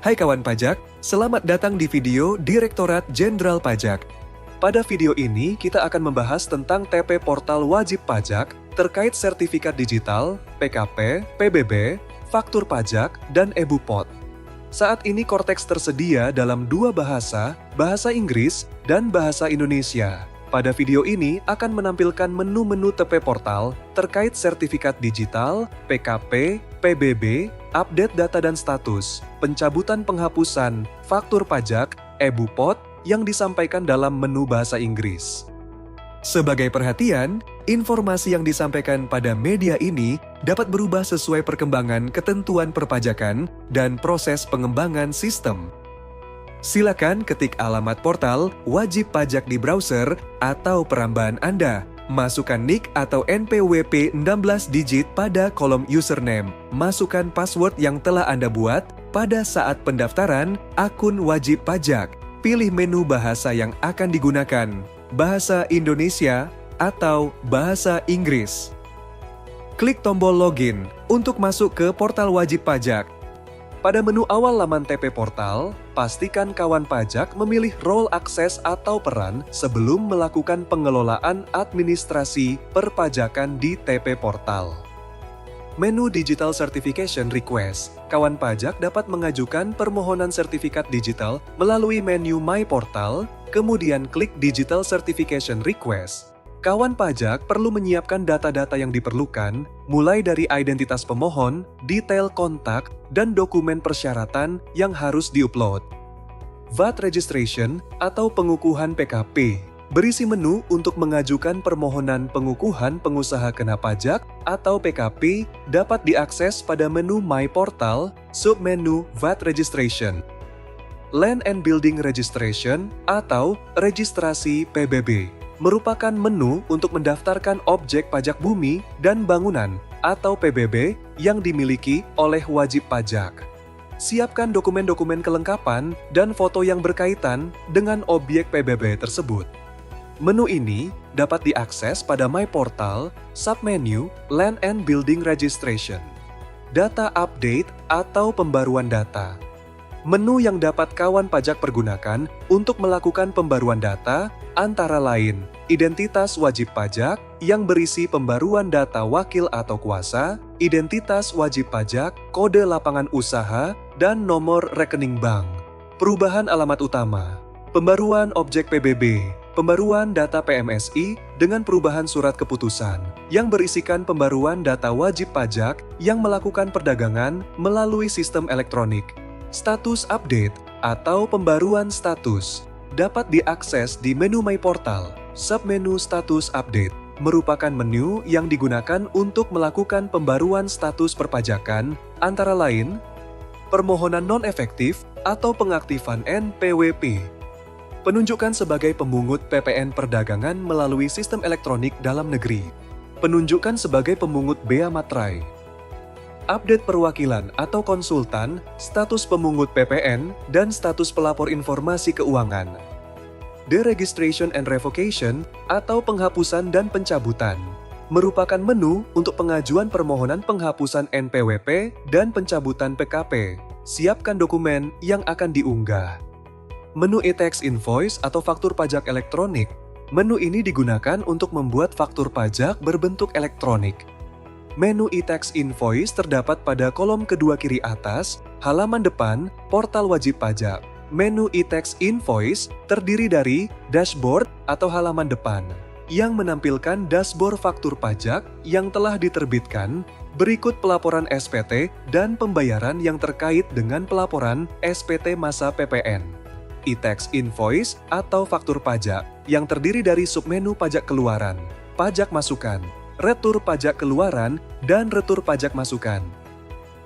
Hai kawan pajak, selamat datang di video Direktorat Jenderal Pajak. Pada video ini, kita akan membahas tentang TP Portal Wajib Pajak terkait sertifikat digital, PKP, PBB, faktur pajak, dan e-Bupot. Saat ini Cortex tersedia dalam dua bahasa, bahasa Inggris dan bahasa Indonesia. Pada video ini akan menampilkan menu-menu TP Portal terkait sertifikat digital, PKP, PBB, update data dan status, pencabutan penghapusan, faktur pajak, e-Bupot yang disampaikan dalam menu bahasa Inggris. Sebagai perhatian, informasi yang disampaikan pada media ini dapat berubah sesuai perkembangan ketentuan perpajakan dan proses pengembangan sistem. Silakan ketik alamat portal wajib pajak di browser atau perambahan Anda. Masukkan NIK atau NPWP 16 digit pada kolom username. Masukkan password yang telah Anda buat pada saat pendaftaran akun wajib pajak. Pilih menu bahasa yang akan digunakan, bahasa Indonesia atau bahasa Inggris. Klik tombol login untuk masuk ke portal wajib pajak. Pada menu awal laman TP Portal, pastikan kawan pajak memilih role akses atau peran sebelum melakukan pengelolaan administrasi perpajakan di TP Portal. Menu Digital Certification Request. Kawan pajak dapat mengajukan permohonan sertifikat digital melalui menu My Portal, kemudian klik Digital Certification Request. Kawan pajak perlu menyiapkan data-data yang diperlukan, mulai dari identitas pemohon, detail kontak, dan dokumen persyaratan yang harus diupload. VAT Registration atau pengukuhan PKP berisi menu untuk mengajukan permohonan pengukuhan pengusaha kena pajak atau PKP dapat diakses pada menu My Portal, submenu VAT Registration. Land and Building Registration atau registrasi PBB merupakan menu untuk mendaftarkan objek pajak bumi dan bangunan atau PBB yang dimiliki oleh wajib pajak. Siapkan dokumen-dokumen kelengkapan dan foto yang berkaitan dengan objek PBB tersebut. Menu ini dapat diakses pada My Portal, submenu Land and Building Registration. Data update atau pembaruan data. Menu yang dapat kawan pajak pergunakan untuk melakukan pembaruan data antara lain identitas wajib pajak yang berisi pembaruan data wakil atau kuasa, identitas wajib pajak, kode lapangan usaha, dan nomor rekening bank. Perubahan alamat utama, pembaruan objek PBB, pembaruan data PMSI dengan perubahan surat keputusan yang berisikan pembaruan data wajib pajak yang melakukan perdagangan melalui sistem elektronik. Status update atau pembaruan status dapat diakses di menu My Portal, submenu Status Update, merupakan menu yang digunakan untuk melakukan pembaruan status perpajakan, antara lain, permohonan non-efektif atau pengaktifan NPWP, penunjukan sebagai pemungut PPN perdagangan melalui sistem elektronik dalam negeri, penunjukan sebagai pemungut Bea Materai, update perwakilan atau konsultan, status pemungut PPN, dan status pelapor informasi keuangan. Deregistration and Revocation atau penghapusan dan pencabutan merupakan menu untuk pengajuan permohonan penghapusan NPWP dan pencabutan PKP. Siapkan dokumen yang akan diunggah. Menu e-tax invoice atau faktur pajak elektronik. Menu ini digunakan untuk membuat faktur pajak berbentuk elektronik. Menu e-tax invoice terdapat pada kolom kedua kiri atas, halaman depan, portal wajib pajak. Menu e-tax invoice terdiri dari dashboard atau halaman depan, yang menampilkan dashboard faktur pajak yang telah diterbitkan, berikut pelaporan SPT dan pembayaran yang terkait dengan pelaporan SPT masa PPN. E-tax invoice atau faktur pajak yang terdiri dari submenu pajak keluaran, pajak masukan, retur pajak keluaran, dan retur pajak masukan.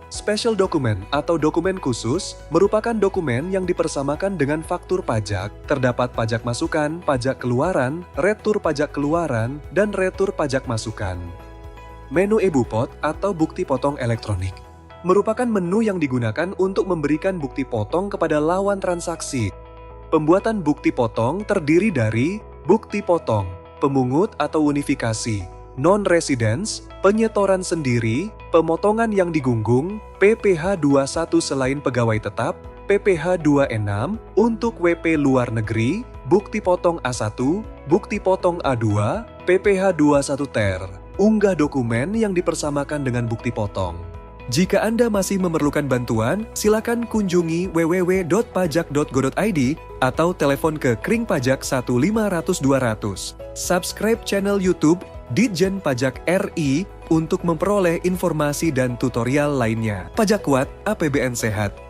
Special Document atau dokumen khusus merupakan dokumen yang dipersamakan dengan faktur pajak, terdapat pajak masukan, pajak keluaran, retur pajak keluaran, dan retur pajak masukan. Menu e-Bupot atau bukti potong elektronik merupakan menu yang digunakan untuk memberikan bukti potong kepada lawan transaksi. Pembuatan bukti potong terdiri dari bukti potong, pemungut atau unifikasi, non-residence, penyetoran sendiri, pemotongan yang digunggung, PPh 21 selain pegawai tetap, PPh 26 untuk WP luar negeri, bukti potong A1, bukti potong A2, PPh 21 ter. Unggah dokumen yang dipersamakan dengan bukti potong. Jika Anda masih memerlukan bantuan, silakan kunjungi www.pajak.go.id atau telepon ke Kring Pajak 1500200. Subscribe channel YouTube Ditjen Pajak RI untuk memperoleh informasi dan tutorial lainnya. Pajak kuat, APBN sehat.